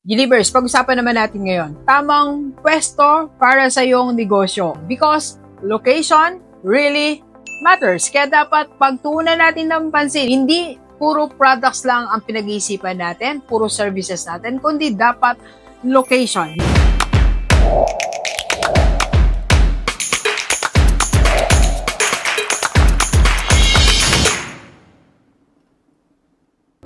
Delivers, pag-usapan naman natin ngayon. Tamang pwesto para sa iyong negosyo. Because location really matters. Kaya dapat pagtuunan natin ng pansin. Hindi puro products lang ang pinag-iisipan natin, puro services natin, kundi dapat location.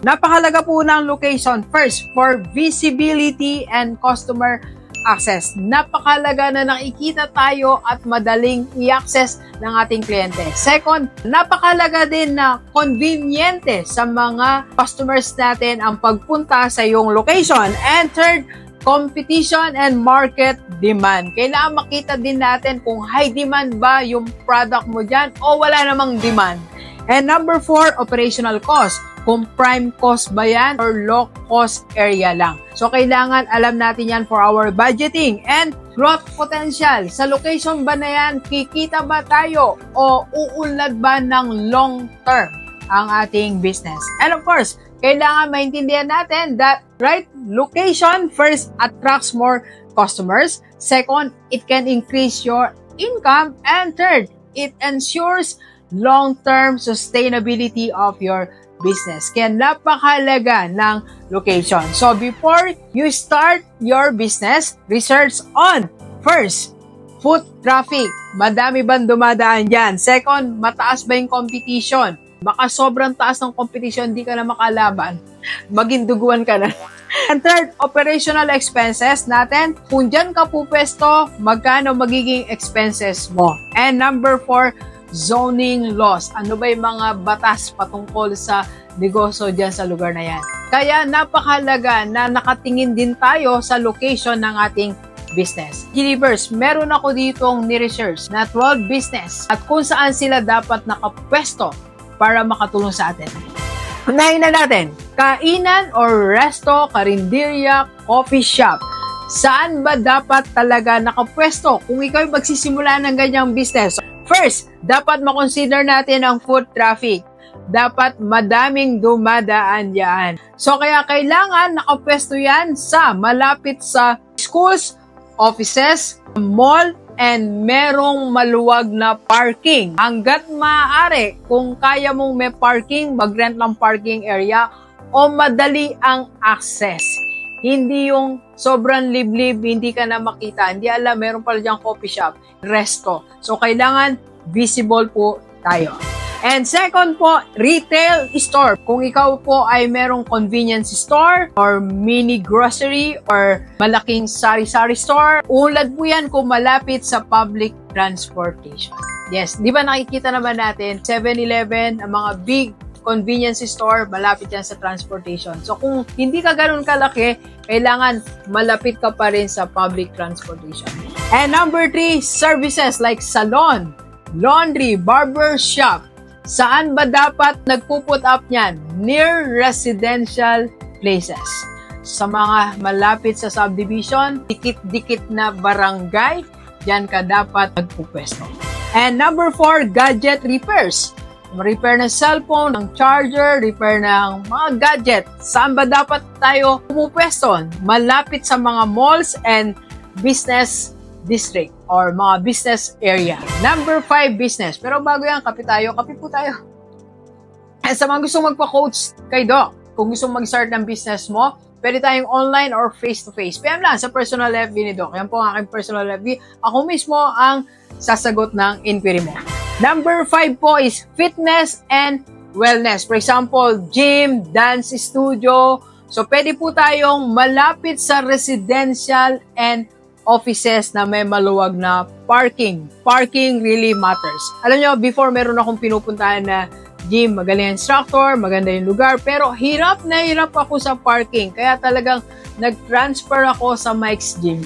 Napakalaga po ng location first for visibility and customer access. Napakalaga na nakikita tayo at madaling i-access ng ating kliyente. Second, napakalaga din na conveniente sa mga customers natin ang pagpunta sa iyong location. And third, competition and market demand. Kailangan makita din natin kung high demand ba yung product mo dyan o wala namang demand. And number 4, operational cost. Kung prime cost ba yan or low cost area lang. So, kailangan alam natin yan for our budgeting and growth potential. Sa location ba na yan, kikita ba tayo o uunlad ba ng long term ang ating business? And of course, kailangan maintindihan natin that right location first attracts more customers. Second, it can increase your income. And third, it ensures long-term sustainability of your business. Kaya napakahalaga ng location. So before you start your business, research on first, foot traffic. Madami bang dumadaan dyan? Second, mataas ba yung competition? Baka sobrang taas ng competition, hindi ka na makalaban. Maging duguan ka na. And third, operational expenses natin. Kung dyan ka pupwesto, magkano magiging expenses mo? And number 4, zoning laws. Ano ba yung mga batas patungkol sa negosyo dyan sa lugar na yan? Kaya napakahalaga na nakatingin din tayo sa location ng ating business. Delivers, meron ako ditong ni-research na 12 business at kung saan sila dapat nakapwesto para makatulong sa atin. Unahin na natin, kainan or resto, karinderya, coffee shop. Saan ba dapat talaga nakapwesto kung ikaw magsisimula ng ganyang business? First, dapat makonsider natin ang foot traffic. Dapat madaming dumadaan yan. So, kaya kailangan nakapwesto yan sa malapit sa schools, offices, mall, and merong maluwag na parking. Hanggat maaari, kung kaya mong may parking, mag-rent ng parking area o madali ang access. Hindi yung sobrang liblib, hindi ka na makita. Hindi alam, meron pala diyang coffee shop, resto. So, kailangan visible po tayo. And second po, retail store. Kung ikaw po ay merong convenience store or mini grocery or malaking sari-sari store, ulad po yan kung malapit sa public transportation. Yes, di ba nakikita naman natin, 7-Eleven, ang mga big convenience store, malapit yan sa transportation. So, kung hindi ka ganun kalaki, kailangan malapit ka pa rin sa public transportation. And number 3, services like salon, laundry, barber shop. Saan ba dapat nagpuput up niyan? Near residential places. Sa mga malapit sa subdivision, dikit-dikit na barangay, diyan ka dapat magpupwesto. And number 4, gadget repairs. Repair ng cellphone, ng charger, repair ng mga gadget. Saan ba dapat tayo pumupwesto? Malapit sa mga malls and business district or mga business area. Number 5, business. Pero bago yan, kape po tayo. And sa mga gustong magpa-coach kay Doc, kung gustong mag-start ng business mo, pwede tayong online or face-to-face. PM lang sa personal FB ni Doc. Yan po ang aking personal FB. Ako mismo ang sasagot ng inquiry mo. Number 5 po is fitness and wellness. For example, gym, dance studio. So, pwede po tayong malapit sa residential and offices na may maluwag na parking. Parking really matters. Alam nyo, before meron akong pinupuntahan na gym, magaling instructor, maganda yung lugar, pero hirap na hirap ako sa parking. Kaya talagang nag-transfer ako sa Mike's Gym.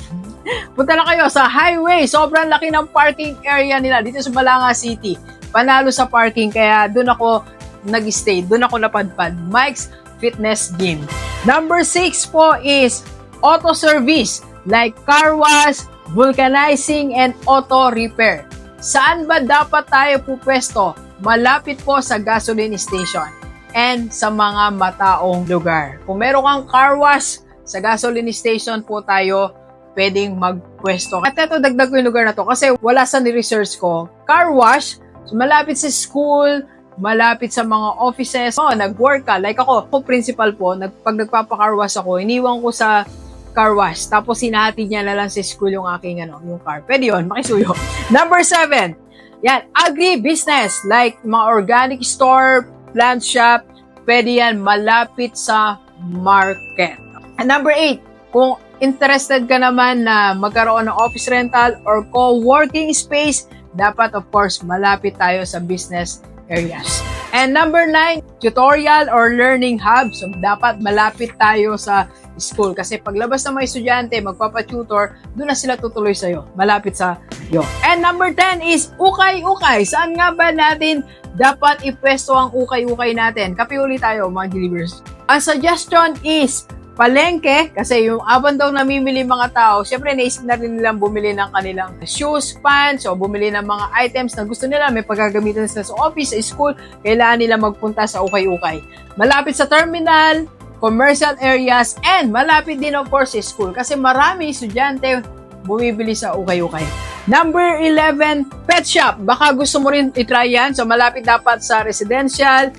Punta na kayo sa highway. Sobrang laki ng parking area nila dito sa Balanga City. Panalo sa parking, kaya doon ako nag-stay. Doon ako napadpad. Mike's Fitness Gym. Number 6 po is auto service like car wash, vulcanizing, and auto repair. Saan ba dapat tayo pupwesto? Malapit po sa gasoline station and sa mga mataong lugar. Kung meron kang car wash, sa gasoline station po tayo pwedeng magpwesto. At ito, dagdag ko yung lugar na to kasi wala sa ni-research ko. Car wash, so malapit sa school, malapit sa mga offices. Nag-work ka. Like ako principal po, pag nagpapa-car wash ako, iniwan ko sa car wash. Tapos sinahati niya na lang sa school yung aking yung car. Pwede yun, makisuyo. Number 7, yan, agri-business. Like mga organic store, plant shop, pwede yan malapit sa market. And number 8, kung interested ka naman na magkaroon ng office rental or co-working space, dapat of course malapit tayo sa business areas. And number 9, tutorial or learning hub. So dapat malapit tayo sa school kasi paglabas ng mga estudyante, magpapa-tutor, doon na sila tutuloy sa'yo. Malapit sa iyo. And number 10 is ukay-ukay. Saan nga ba natin dapat ipwesto ang ukay-ukay natin? Kapi ulit tayo mga delivers. Ang suggestion is palengke, kasi yung abang daw namimili mga tao, syempre naisip na rin nilang bumili ng kanilang shoes, pants, o bumili ng mga items na gusto nila, may paggagamitan sila sa office, sa school, kailangan nila magpunta sa ukay-ukay. Malapit sa terminal, commercial areas, and malapit din of course sa school, kasi marami estudyante bumibili sa ukay-ukay. Number 11, pet shop. Baka gusto mo rin itry yan, so malapit dapat sa residential,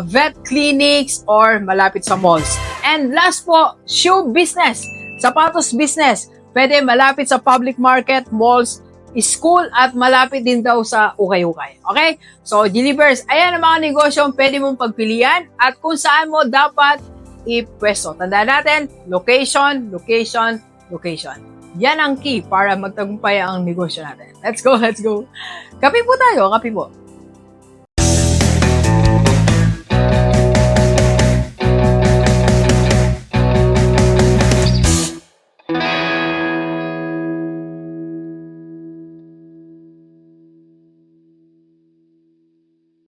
vet clinics, or malapit sa malls. And last po, shoe business, sapatos business. Pwede malapit sa public market, malls, school, at malapit din daw sa ukay-ukay. Okay? So, delivers, ayan ang mga negosyo pwede mong pagpilian at kung saan mo dapat ipwesto. Tandaan natin, location, location, location. Yan ang key para magtagumpay ang negosyo natin. Let's go, let's go. Kape po tayo, kape po.